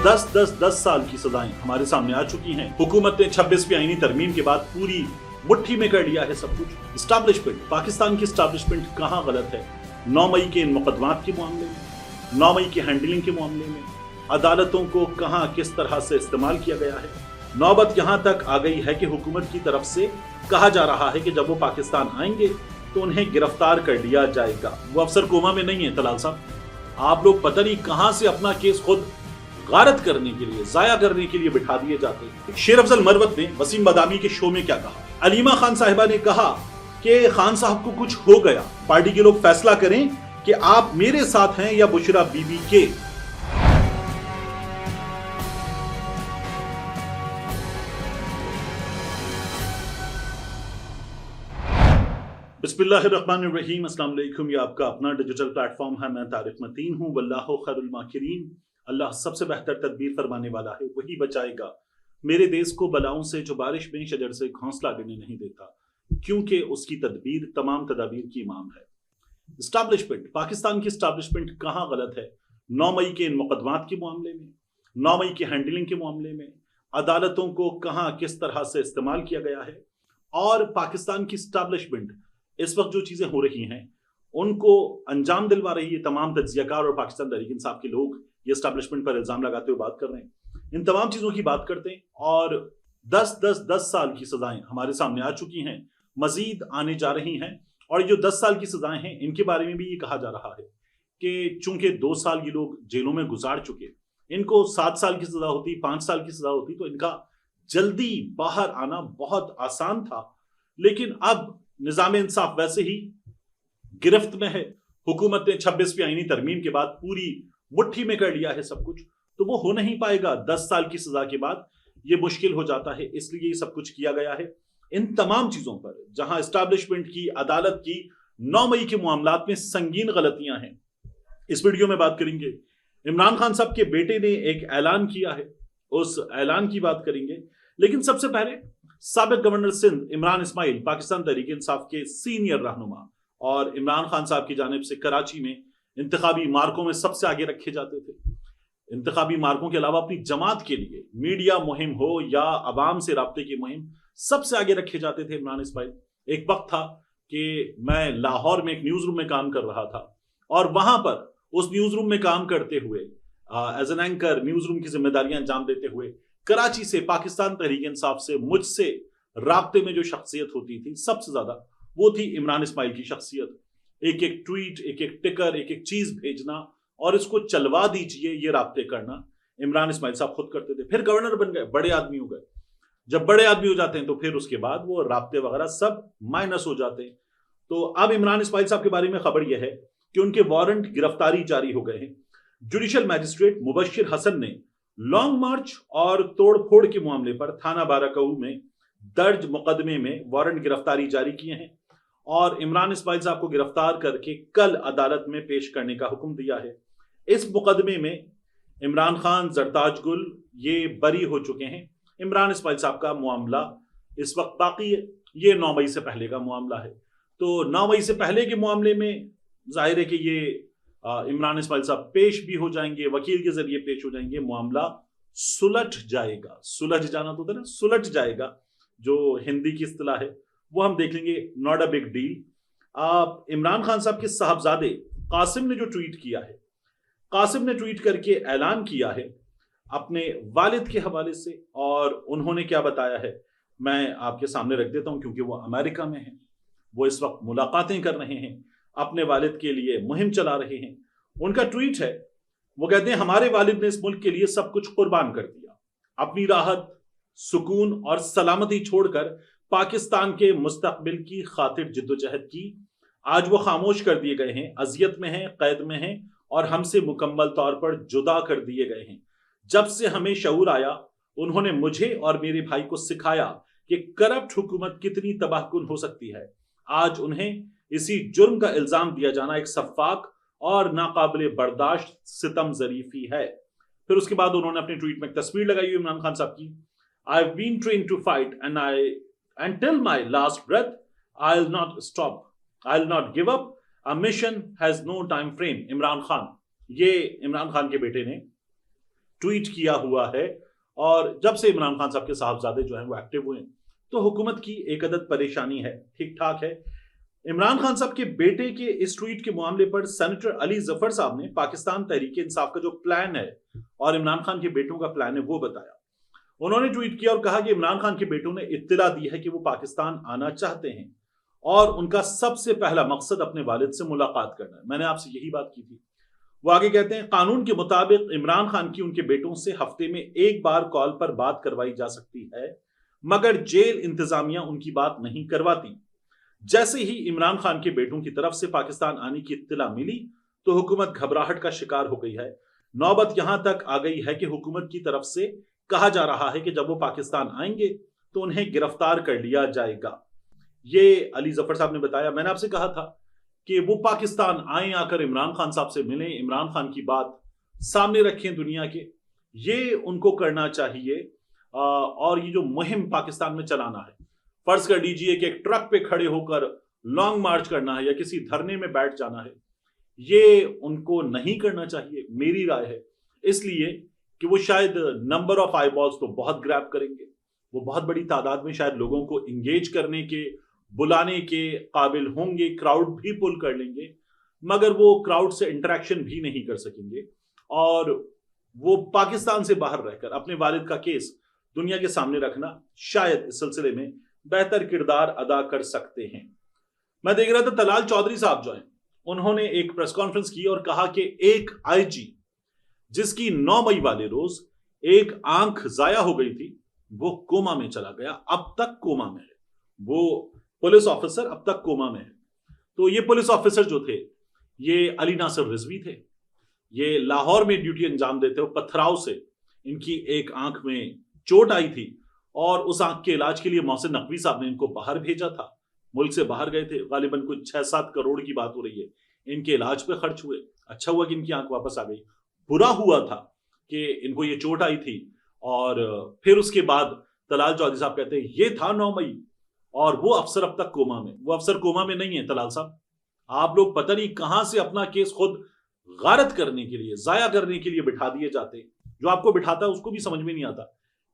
10 साल की सजाएं हमारे सामने आ चुकी हैं। हुकूमत ने 26वीं आईनी तरमीम के बाद पूरी मुट्ठी में कर लिया है सब कुछ। स्टैब्लिशमेंट, पाकिस्तान की स्टैब्लिशमेंट कहां गलत है? 9 मई के इन मुकदमात के मामले में, 9 मई की हैंडलिंग के मामले में अदालतों को कहां किस तरह से इस्तेमाल किया गया है। नौबत यहां तक आ गई है कि हुकूमत की तरफ से कहा जा रहा है कि जब वो पाकिस्तान आएंगे तो उन्हें गिरफ्तार कर लिया जाएगा। वो अफसर कोमा में नहीं है तलाल साहब, आप लोग पता नहीं कहां से अपना केस खुद गारत करने के लिए, जाया करने के लिए बिठा दिए जाते हैं। शेर अफजल मरवत ने वसीम बदामी के शो में क्या कहा? अलीमा खान साहिबा ने कहा कि खान साहब को कुछ हो गया, पार्टी के लोग फैसला करें कि आप मेरे साथ हैं या बुशरा बीबी के। बिस्मिल्लाहिर्रहमानिर्रहीम, अस्सलाम वालेकुम। ये आपका अपना डिजिटल प्लेटफॉर्म है, मैं तारिक मतीन हूँ। वल्लाहु खैरुल माकिरीन, अल्लाह सबसे बेहतर तदबीर फरमाने वाला है, वही बचाएगा मेरे देश को बलाओं से जो बारिश में शजर से घोंसला गिरने नहीं देता, क्योंकि उसकी तदबीर तमाम तदाबीर की इमाम है। स्टैब्लिशमेंट, पाकिस्तान की स्टैब्लिशमेंट कहाँ गलत है? 9 मई के इन मुकदमात के मामले में, 9 मई की हैंडलिंग के मामले में अदालतों को कहाँ किस तरह से इस्तेमाल किया गया है, और पाकिस्तान की स्टैब्लिशमेंट इस वक्त जो चीजें हो रही हैं उनको अंजाम दिलवा रही है। तमाम तज्जियाकार और पाकिस्तान तहरीक इंसाफ के लोग ये स्टैब्लिशमेंट पर इल्जाम लगाते हुए बात कर रहे हैं। इन तमाम चीजों की बात करते हैं, और 10 साल की सजाएं हमारे सामने आ चुकी हैं, मजीद आने जा रही हैं। और जो 10 साल की सजाएं हैं इनके बारे में भी ये कहा जा रहा है कि चूंकि 2 साल ये लोग जेलों में गुजार चुके, इनको 7 साल की सजा होती, 5 साल की सजा होती तो इनका जल्दी बाहर आना बहुत आसान था। लेकिन अब निजाम इंसाफ वैसे ही गिरफ्त में है। हुकूमत ने 26वीं आईनी तरमीम के बाद पूरी मुट्ठी में कर लिया है सब कुछ, तो वो हो नहीं पाएगा। 10 साल की सजा के बाद ये मुश्किल हो जाता है, इसलिए ये सब कुछ किया गया है। इन तमाम चीजों पर जहां एस्टैब्लिशमेंट की, अदालत की 9 मई के मामलात में संगीन गलतियां हैं, इस वीडियो में बात करेंगे। इमरान खान साहब के बेटे ने एक ऐलान किया है, उस ऐलान की बात करेंगे। लेकिन सबसे पहले साबिक गवर्नर सिंध इमरान इस्माइल, पाकिस्तान तहरीक इंसाफ के सीनियर रहनुमा, और इमरान खान साहब की जानिब से कराची में इंतखाबी मार्कों में सबसे आगे रखे जाते थे। इंतखाबी मार्कों के अलावा अपनी जमात के लिए मीडिया मुहिम हो या अवाम से राब्ते की मुहिम, सबसे आगे रखे जाते थे इमरान इस्माइल। एक वक्त था कि मैं लाहौर में एक न्यूज रूम में काम कर रहा था, और वहां पर उस न्यूज रूम में काम करते हुए as an anchor news room की जिम्मेदारियां अंजाम देते हुए कराची से, पाकिस्तान तहरीक इंसाफ से, मुझसे राब्ते में जो शख्सियत होती थी सबसे ज्यादा, वो थी इमरान इस्माइल की शख्सियत। एक एक ट्वीट, एक एक टिकर, एक एक चीज भेजना और इसको चलवा दीजिए, ये राब्ते करना इमरान इस्माइल साहब खुद करते थे। फिर गवर्नर बन गए, बड़े आदमी हो गए। जब बड़े आदमी हो जाते हैं तो फिर उसके बाद वो राब्ते वगैरह सब माइनस हो जाते हैं। तो अब इमरान इस्माइल साहब के बारे में खबर यह है कि उनके वारंट गिरफ्तारी जारी हो गए हैं। जुडिशियल मैजिस्ट्रेट मुबश्शिर हसन ने लॉन्ग मार्च और तोड़फोड़ के मामले पर थाना बाराकऊ में दर्ज मुकदमे में वारंट गिरफ्तारी जारी किए हैं, और इमरान इस्माइल साहब को गिरफ्तार करके कल अदालत में पेश करने का हुक्म दिया है। इस मुकदमे में इमरान खान, जरताज गुल ये बरी हो चुके हैं। इमरान इस्माइल साहब का मामला इस वक्त बाकी है, ये 9 मई से पहले का मामला है। तो 9 मई से पहले के मामले में जाहिर है कि ये इमरान इस्माइल साहब पेश भी हो जाएंगे, वकील के जरिए पेश हो जाएंगे, मामला सुलझ जाएगा। सुलझ जाना तो होता है ना, सुलझ जाएगा, जो हिंदी की इस्तिलाह है वो हम देख लेंगे, not a big deal. Imran Khan साहब के साहबजादे कासिम ने जो ट्वीट किया है, कासिम ने ट्वीट करके ऐलान किया है अपने वालिद के हवाले से, और उन्होंने क्या बताया है मैं आपके सामने रख देता हूं, क्योंकि वो अमेरिका में हैं, वो इस वक्त मुलाकातें कर रहे हैं, अपने वालिद के लिए मुहिम चला रहे हैं। उनका ट्वीट है, वो कहते हैं हमारे वालिद ने इस मुल्क के लिए सब कुछ कुर्बान कर दिया, अपनी राहत, सुकून और सलामती छोड़कर पाकिस्तान के मुस्तकबिल की खातिर जिद्दोजहद की। आज वो खामोश कर दिए गए हैं, अजियत में हैं, कैद में हैं, और हमसे मुकम्मल तौर पर जुदा कर दिए गए हैं। जब से हमें शऊर आया, उन्होंने मुझे और मेरे भाई को सिखाया कि करप्ट हुकूमत कितनी तबाहकुन हो सकती है। आज उन्हें इसी जुर्म का इल्जाम दिया जाना एक सफाक और नाकाबिले बर्दाश्त सितम जरीफी है। फिर उसके बाद उन्होंने अपने ट्वीट में एक तस्वीर लगाई हुई इमरान खान साहब की। I have been trained to fight and till my last breath I will not stop, I will not give up, a mission has no time frame. Imran Khan, ये इमरान खान के बेटे ने ट्वीट किया हुआ है। और जब से इमरान खान साहब के साहबजादे जो हैं वो एक्टिव हुए हैं, तो हुकूमत की एक अदद परेशानी है, ठीक ठाक है। इमरान खान साहब के बेटे के इस ट्वीट के मामले पर सेनेटर अली जफर साहब ने पाकिस्तान तहरीक इंसाफ का जो प्लान है और इमरान खान के बेटों का प्लान है वो बताया। उन्होंने ट्वीट किया और कहा कि इमरान खान के बेटों ने इत्तला दी है कि वो पाकिस्तान आना चाहते हैं और उनका सबसे पहला मकसद अपने वालिद से मुलाकात करना है। मैंने आपसे यही बात की थी। वो आगे कहते हैं, कानून के मुताबिक इमरान खान की उनके बेटों से हफ्ते में एक बार कॉल पर बात करवाई जा सकती है, मगर जेल इंतजामिया उनकी बात नहीं करवाती। जैसे ही इमरान खान के बेटों की तरफ से पाकिस्तान आने की इत्तला मिली तो हुकूमत घबराहट का शिकार हो गई है। नौबत यहां तक आ गई है कि हुकूमत की तरफ से कहा जा रहा है कि जब वो पाकिस्तान आएंगे तो उन्हें गिरफ्तार कर लिया जाएगा। ये अली जफर साहब ने बताया। मैंने आपसे कहा था कि वो पाकिस्तान आए, आकर इमरान खान साहब से मिलें, इमरान खान की बात सामने रखें दुनिया के, ये उनको करना चाहिए। और ये जो मुहिम पाकिस्तान में चलाना है, फर्ज कर लीजिए कि एक ट्रक पे खड़े होकर लॉन्ग मार्च करना है या किसी धरने में बैठ जाना है, ये उनको नहीं करना चाहिए, मेरी राय है। इसलिए कि वो शायद नंबर ऑफ आई बॉल्स तो बहुत ग्रैब करेंगे, वो बहुत बड़ी तादाद में शायद लोगों को इंगेज करने के, बुलाने के काबिल होंगे, क्राउड भी पुल कर लेंगे, मगर वो क्राउड से इंटरेक्शन भी नहीं कर सकेंगे और वो पाकिस्तान से बाहर रहकर अपने वालिद का केस दुनिया के सामने रखना शायद इस सिलसिले में बेहतर किरदार अदा कर सकते हैं। मैं देख रहा था तलाल चौधरी साहब जो हैं, उन्होंने एक प्रेस कॉन्फ्रेंस की और कहा कि एक आईजी जिसकी 9 मई वाले रोज एक आंख जाया हो गई थी, वो कोमा में चला गया, अब तक कोमा में है। वो पुलिस ऑफिसर अब तक कोमा में है। तो ये पुलिस ऑफिसर जो थे, ये अली नासिर रिजवी थे। ये लाहौर में ड्यूटी अंजाम देते हो, पथराव से इनकी एक आंख में चोट आई थी और उस आंख के इलाज के लिए मोहसिन नकवी साहब ने इनको बाहर भेजा था। मुल्क से बाहर गए थे, गालिबन कुछ 6-7 करोड़ की बात हो रही है, इनके इलाज पे खर्च हुए। अच्छा हुआ कि इनकी आंख वापस आ गई। बुरा हुआ था कि इनको ये चोट आई थी और फिर उसके बाद तलाल चौधरी साहब कहते हैं ये था 9 मई और वो अफसर अब तक कोमा में। वो अफसर कोमा में नहीं है तलाल साहब, आप लोग पता नहीं कहां से अपना केस खुद गारत करने के लिए, जाया करने के लिए बिठा दिए जाते हैं। जो आपको बिठाता है उसको भी समझ में नहीं आता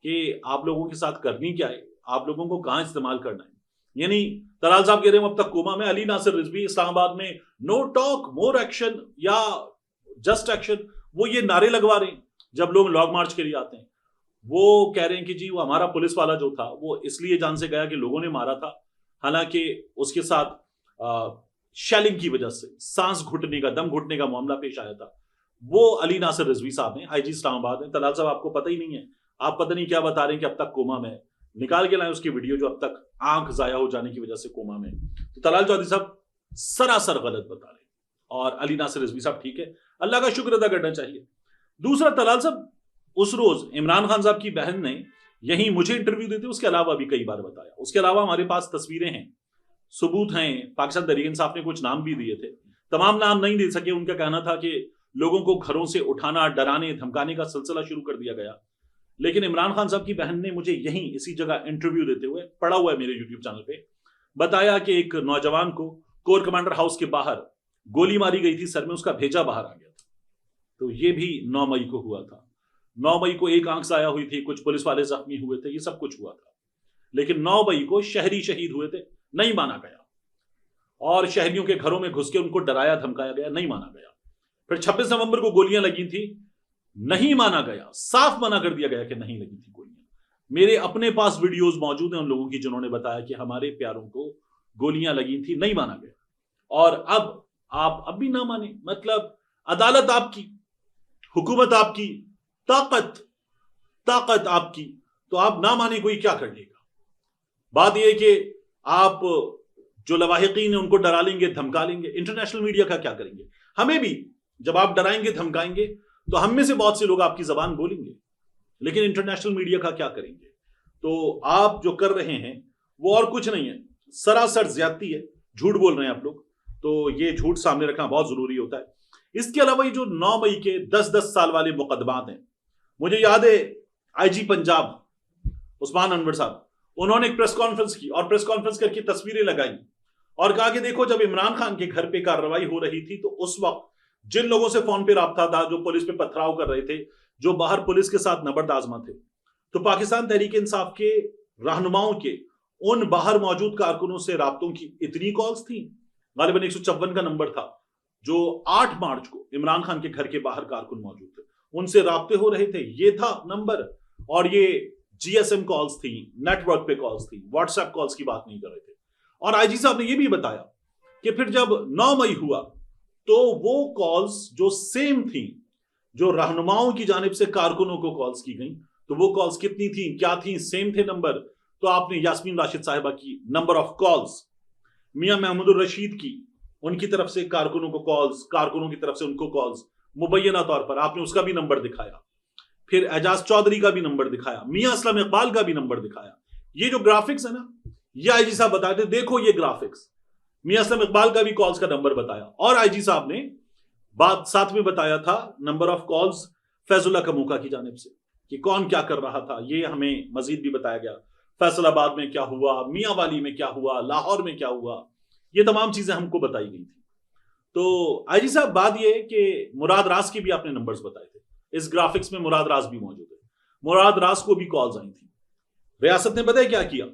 कि आप लोगों के साथ करनी क्या है, आप लोगों को कहां इस्तेमाल करना है। यानी तलाल साहब कह रहे हैं अब तक कोमा में। अली नासिर रिजवी इस्लामाबाद में नो टॉक मोर एक्शन या जस्ट एक्शन, वो ये नारे लगवा रहे हैं जब लोग लॉन्ग मार्च के लिए आते हैं। वो कह रहे हैं कि जी वो हमारा पुलिस वाला जो था वो इसलिए जान से गया कि लोगों ने मारा था, हालांकि उसके साथ शेलिंग की वजह से सांस घुटने का, दम घुटने का मामला पेश आया था। वो अली नासिर रिजवी साहब हैं, आईजी इस्लामाबाद हैं। तलाल साहब आपको पता ही नहीं है, आप पता नहीं क्या बता रहे हैं कि अब तक कोमा में। निकाल के लाए उसकी वीडियो जो अब तक आंख जाया हो जाने की वजह से कोमा में। तो तलाल चौधरी साहब सरासर गलत बता रहे हैं और अली नासिर रिजवी साहब ठीक है, अल्लाह का शुक्र अदा करना चाहिए। दूसरा, तलाल साहब उस रोज इमरान खान साहब की बहन ने यहीं मुझे इंटरव्यू देते, उसके अलावा भी कई बार बताया, उसके अलावा हमारे पास तस्वीरें हैं, सबूत हैं। पाकिस्तान तहरीक इंसाफ ने कुछ नाम भी दिए थे, तमाम नाम नहीं दे सके। उनका कहना था कि लोगों को घरों से उठाना, डराने धमकाने का सिलसिला शुरू कर दिया गया। लेकिन इमरान खान साहब की बहन ने मुझे यहीं इसी जगह इंटरव्यू देते हुए, पड़ा हुआ है मेरे यूट्यूब चैनल पे, बताया कि एक नौजवान को कोर कमांडर हाउस के बाहर गोली मारी गई थी सर में, उसका भेजा बाहर आ गया था। तो ये भी 9 मई को हुआ था। 9 मई को एक आंख जाया हुई थी, कुछ पुलिस वाले जख्मी हुए थे, ये सब कुछ हुआ था। लेकिन 9 मई को शहरी शहीद हुए थे, नहीं माना गया। और शहरियों के घरों में घुस के उनको डराया धमकाया गया, नहीं माना गया। फिर 26 नवंबर को गोलियां लगी थी, नहीं माना गया, साफ मना कर दिया गया कि नहीं लगी थी गोलियां। मेरे अपने पास वीडियोस मौजूद हैं उन लोगों की जिन्होंने बताया कि हमारे प्यारों को गोलियां लगी थी, नहीं माना गया। और अब आप अब भी ना माने, मतलब अदालत आपकी, हुकूमत आपकी, ताकत आपकी, तो आप ना माने कोई क्या कर लेगा। बात यह है कि आप जो लवाहिकीन है उनको डरा लेंगे, धमका लेंगे, इंटरनेशनल मीडिया का क्या करेंगे। हमें भी जब आप डराएंगे धमकाएंगे तो हम में से बहुत से लोग आपकी जबान बोलेंगे, लेकिन इंटरनेशनल मीडिया का क्या करेंगे। तो आप जो कर रहे हैं वो और कुछ नहीं है, सरासर ज्यादती है, झूठ बोल रहे हैं आप लोग। तो ये झूठ सामने रखना बहुत जरूरी होता है। इसके अलावा ये जो 9 मई के 10-10 साल वाले मुकदमात हैं, मुझे याद है आईजी पंजाब उस्मान अनवर साहब, उन्होंने एक प्रेस कॉन्फ्रेंस की और प्रेस कॉन्फ्रेंस करके तस्वीरें लगाई और कहा कि देखो जब इमरान खान के घर पे कार्रवाई हो रही थी तो उस वक्त जिन लोगों से फोन पे राब्ता था, जो पुलिस पे पथराव कर रहे थे, जो बाहर पुलिस के साथ नबर्द आजमा थे। तो पाकिस्तान तहरीक इंसाफ के रहनुमाओं के उन बाहर मौजूद कारकुनों से राब्तों की इतनी कॉल्स थी, गालिबन 154 का नंबर था, जो 8 मार्च को इमरान खान के घर के बाहर कारकुन मौजूद थे, उनसे राब्ते हो रहे थे, ये था नंबर। और ये जीएसएम कॉल्स थी, नेटवर्क पे कॉल्स थी, व्हाट्सएप कॉल्स की बात नहीं कर रहे थे। और आईजी साहब ने यह भी बताया कि फिर जब 9 मई हुआ तो वो कॉल्स जो सेम थी, जो रहनुमाओं की जानिब से कारकुनों को कॉल्स की गई, तो वो कॉल्स कितनी थी, क्या थी, सेम थे नंबर। तो आपने यास्मीन राशिद साहिबा की नंबर ऑफ कॉल्स, मियां महमूदुर रशीद की उनकी तरफ से कारकुनों को कॉल्स, कारकुनों की तरफ से उनको कॉल्स, मुबैना तौर पर आपने उसका भी नंबर दिखाया। फिर एजाज चौधरी का भी नंबर दिखाया, मियां असलम इकबाल का भी नंबर दिखाया। ये जो ग्राफिक्स है ना, ये आईजी साहब बताते देखो ये ग्राफिक्स, मियां असलम इकबाल का भी कॉल्स का नंबर बताया। और आईजी साहब ने बात साथ में बताया था नंबर ऑफ कॉल्स फैजुल्ला कमूका की जानिब से कि कौन क्या कर रहा था, ये हमें मजीद भी बताया गया। फैसलाबाद में क्या हुआ, मियां वाली में क्या हुआ, लाहौर में क्या हुआ, ये तमाम चीजें हमको बताई गई थी। तो आईजी साहब बात ये कि मुराद रास के भी आपने नंबर्स बताए थे, इस ग्राफिक्स में मुराद रास भी मौजूद है। मुराद रास को भी कॉल्स आई थी। रियासत ने बताया क्या किया,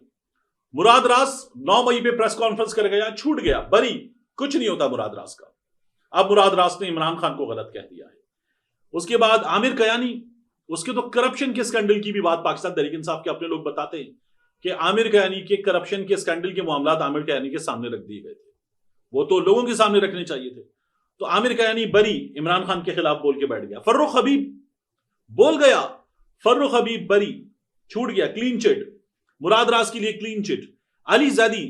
मुराद रास 9 मई पे प्रेस कॉन्फ्रेंस कर गया, छूट गया, बरी, कुछ नहीं होता मुराद रास का। अब मुराद रास ने इमरान खान को गलत कह दिया है। उसके बाद आमिर कयानी, उसके तो करप्शन के स्कैंडल की भी बात पाकिस्तान तहरीक इंसाफ के अपने लोग बताते हैं कि आमिर कयानी के करप्शन के स्कैंडल के मामला आमिर कयानी के सामने रख दिए गए थे, वो तो लोगों के सामने रखने चाहिए थे। तो आमिर कयानी बरी, इमरान खान के खिलाफ बोल के बैठ गया। फर्रुख हबीब बोल गया, फर्रुख हबीब बरी, छूट गया, क्लीन चिट, मुराद रास के लिए क्लीन चिट। अली जैदी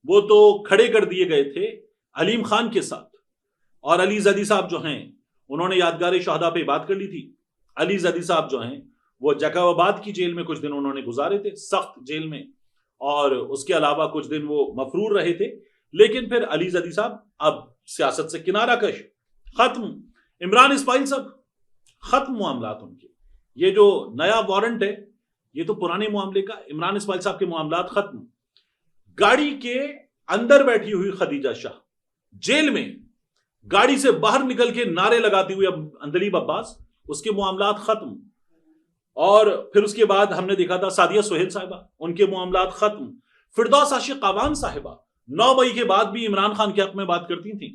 वो तो खड़े कर दिए गए थे अलीम खान के साथ, और अली जैदी साहब जो हैं उन्होंने यादगार शहादा पे बात कर ली थी। अली जैदी साहब जो हैं वो जकाबाद की जेल में कुछ दिन उन्होंने गुजारे थे, सख्त जेल में, और उसके अलावा कुछ दिन वो मफरूर रहे थे। लेकिन फिर अली जैदी साहब अब सियासत से किनारा कश, खत्म। इमरान इस्माइल साहब खत्म मामलात उनके, ये जो नया वारंट है ये तो पुराने मामले का। इमरान इस्माइल साहब के मामलात खत्म। गाड़ी के अंदर बैठी हुई खदीजा शाह जेल में गाड़ी से बाहर निकल के नारे लगाती हुई अब अंदलीब अब्बास, उसके मामलात खत्म। और फिर उसके बाद हमने देखा था सादिया सोहेल साहिबा, उनके मामलात खत्म। फिरदौस आशिक अवान साहिबा 9 मई के बाद भी इमरान खान के हक में बात करती थी।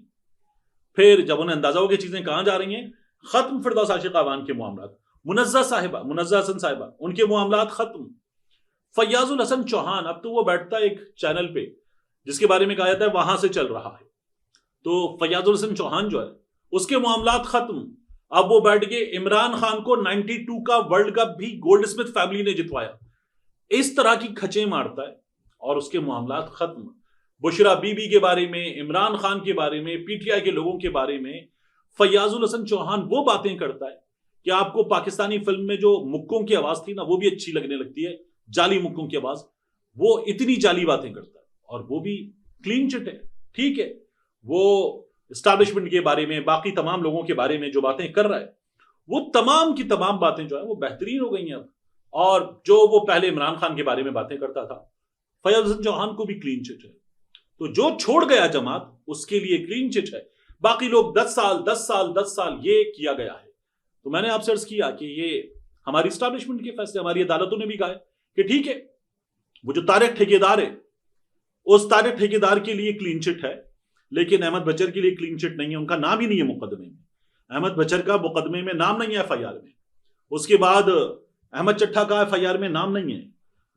फिर जब उन्हें अंदाजा हो कि चीजें कहां जा रही हैं, खत्म फिरदौस आशिक अवान के मामलात। मुनज्जा साहिबा, मुनज्जा हसन साहिबा, उनके मामलात खत्म। फैयाजुल हसन चौहान, अब तो वो बैठता है एक चैनल पे जिसके बारे में कहा जाता है वहां से चल रहा है, तो फैयाजुल हसन चौहान जो है उसके मामलात खत्म। अब वो बैठ के इमरान खान को 92 का वर्ल्ड कप भी गोल्ड स्मिथ फैमिली ने जितवाया, इस तरह की खचे मारता है और उसके मामलात खत्म। बुशरा बीबी के बारे में, इमरान खान के बारे में, पीटीआई के लोगों के बारे में फैयाजुल हसन चौहान वो बातें करता है कि आपको पाकिस्तानी फिल्म में जो मुक्कों की आवाज थी ना वो भी अच्छी लगने लगती है, जाली मुक्कों की आवाज, वो इतनी जाली बातें करता है। और वो भी क्लीन चिट है, ठीक है। वो एस्टैब्लिशमेंट के बारे में, बाकी तमाम लोगों के बारे में जो बातें कर रहा है, वो तमाम की तमाम बातें जो है वो बेहतरीन हो गई हैं अब। और जो वो पहले इमरान खान के बारे में बातें करता था, फैयाज हसन चौहान को भी क्लीन चिट है। तो जो छोड़ गया जमात उसके लिए क्लीन चिट है। बाकी लोग 10 साल 10 साल 10 साल ये किया गया है। तो मैंने आपसे अर्ज किया कि ये हमारी एस्टैब्लिशमेंट के फैसले, हमारी अदालतों ने भी कहा है कि ठीक है, वो जो तारिक ठेकेदार है उस तारिक ठेकेदार के लिए क्लीन चिट है, लेकिन अहमद बचर के लिए क्लीन चिट नहीं है। उनका नाम ही नहीं है मुकदमे में, अहमद बचर का मुकदमे में नाम नहीं है एफआईआर में। उसके बाद अहमद चट्ठा का एफआईआर में नाम नहीं है,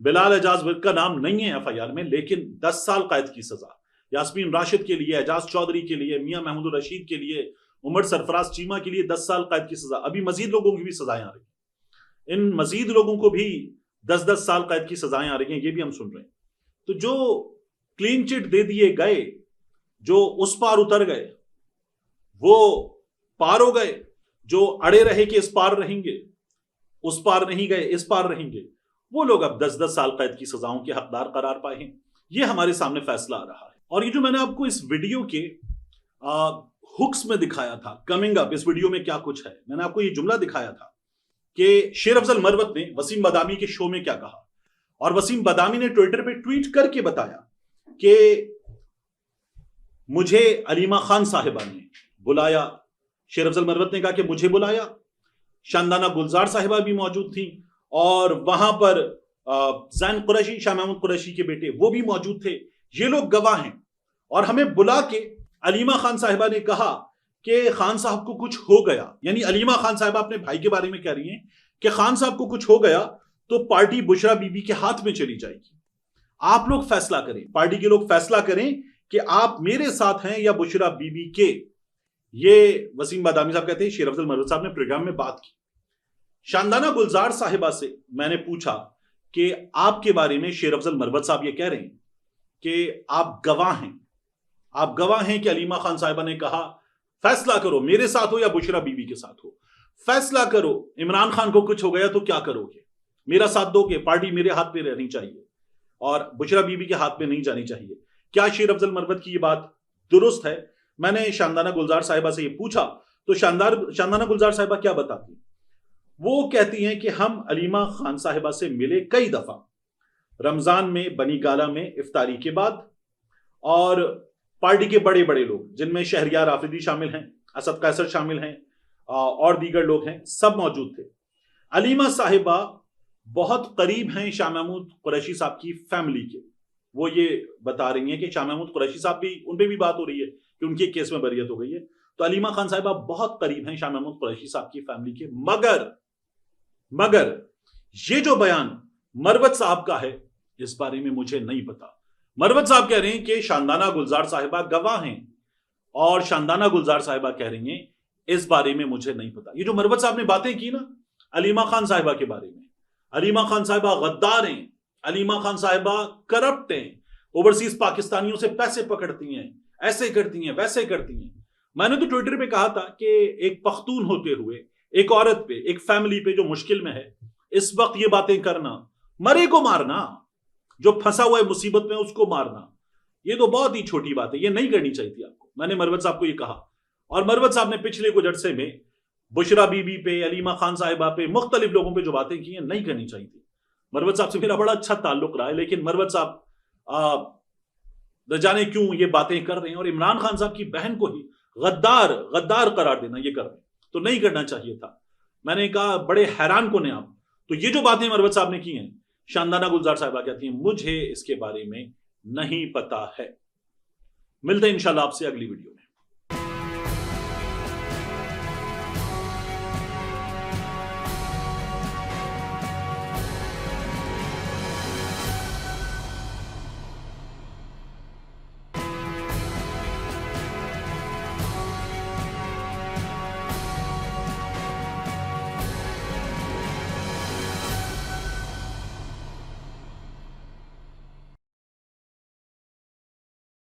बिलाल एजाज विर्क का नाम नहीं है एफआईआर में, लेकिन 10 साल कैद की सजा यास्मीन राशिद के लिए, एजाज चौधरी के लिए, मियां महमूद रशीद के लिए, उमर सरफराज चीमा के लिए 10 साल कैद की सजा। अभी मजीद लोगों की भी सजाएं आ रही हैं, इन मजीद लोगों को भी 10-10 साल कैद की सजाएं आ रही हैं, ये भी हम सुन रहे हैं। तो जो क्लीन चिट दे दिए गए, जो उस पार उतर गए वो पार हो गए, जो अड़े रहे कि इस पार रहेंगे, उस पार नहीं गए इस पार रहेंगे, वो लोग अब 10-10 साल कैद की सजाओं के हकदार करार पाए हैं। ये हमारे सामने फैसला आ रहा है। और ये जो मैंने आपको इस वीडियो के हुक्स में दिखाया था, कमिंग अप, इस वीडियो में क्या कुछ है, मैंने आपको ये जुमला दिखाया था कि शेर अफजल मरवत ने वसीम बदामी के शो में क्या कहा, और वसीम बदामी ने ट्विटर पे ट्वीट करके बताया कि मुझे अलीमा खान साहिबा ने बुलाया। शेर अफजल मरवत ने कहा कि मुझे बुलाया, शानदाना गुलजार साहिबा भी मौजूद थी, और वहां पर जैन कुरैशी, शाह महमूद कुरैशी के बेटे, वो भी मौजूद थे। ये लोग गवाह हैं। और हमें बुला के अलीमा खान साहिबा ने कहा कि खान साहब को कुछ हो गया, यानी अलीमा खान साहिबा अपने भाई के बारे में कह रही हैं कि खान साहब को कुछ हो गया तो पार्टी बुशरा बीबी के हाथ में चली जाएगी। आप लोग फैसला करें, पार्टी के लोग फैसला करें कि आप मेरे साथ हैं या बुशरा बीबी के। ये वसीम बादामी साहब कहते हैं शेर अफजल मरवत साहब ने प्रोग्राम में बात की। शानदाना गुलजार साहिबा से मैंने पूछा कि आपके बारे में शेर अफजल मरवत साहब ये कह रहे हैं कि आप गवाह हैं, आप गवाह हैं कि अलीमा खान साहिबा ने कहा फैसला करो मेरे साथ हो या बुशरा बीबी के साथ हो, फैसला करो, इमरान खान को कुछ हो गया तो क्या करोगे, मेरा साथ दोगे, पार्टी मेरे हाथ पे रहनी चाहिए और बुशरा बीबी के हाथ पे नहीं जानी चाहिए। क्या शेर अफजल मरवत की ये बात दुरुस्त है? मैंने शानदाना गुलजार साहिबा से ये पूछा तो शानदाना गुलजार साहिबा क्या बताती, वो कहती हैं कि हम अलीमा खान साहिबा से मिले कई दफा, रमजान में बनी गाला में इफ्तारी के बाद, और पार्टी के बड़े बड़े लोग जिनमें शहरियार आफरीदी शामिल हैं, असद कैसर शामिल हैं और दीगर लोग हैं, सब मौजूद थे। अलीमा साहिबा बहुत करीब हैं शाह महमूद कुरैशी साहब की फैमिली के। वो ये बता रही हैं कि शाह महमूद कुरैशी साहब भी, उन पे भी बात हो रही है कि उनके केस में बरियत हो गई है, तो अलीमा खान साहिबा बहुत करीब हैं शाह महमूद कुरैशी साहब की फैमिली के। मगर ये जो बयान मरवत साहब का है इस बारे में मुझे नहीं पता। मरवत साहब कह रहे हैं कि शानदाना गुलजार साहिबा गवाह हैं और शानदाना गुलजार साहिबा कह रही हैं इस बारे में मुझे नहीं पता। ये जो मरवत साहब ने बातें की ना अलीमा खान साहिबा के बारे में, अलीमा खान साहिबा गद्दार हैं, अलीमा खान साहिबा करप्ट हैं, ओवरसीज पाकिस्तानियों से पैसे पकड़ती हैं, ऐसे करती हैं, वैसे करती हैं। मैंने तो ट्विटर पे कहा था कि एक पख्तून होते हुए एक औरत पे, एक फैमिली पे जो मुश्किल में है इस वक्त ये बातें करना, मरे को मारना, जो फंसा हुआ है मुसीबत में उसको मारना, ये तो बहुत ही छोटी बात है, ये नहीं करनी चाहिए थी आपको। मैंने मरवत साहब को ये कहा, और मरवत साहब ने पिछले कुछ अरसे में बुशरा बीबी पे, अलीमा खान साहिबा पे, मुख्तलिफ लोगों पे जो बातें की हैं नहीं करनी चाहिए थी। मरवत साहब से मेरा बड़ा अच्छा ताल्लुक रहा है, लेकिन मरवत साहब न जाने क्यों ये बातें कर रहे हैं और इमरान खान साहब की बहन को ही गद्दार करार देना ये कर रहे हैं, तो नहीं करना चाहिए था। मैंने कहा बड़े हैरान को ने आप। तो ये जो बातें मरवत साहब ने की हैं, शानदाना गुलजार साहिबा कहती हैं मुझे इसके बारे में नहीं पता है। मिलते हैं इंशाल्लाह आपसे अगली वीडियो में।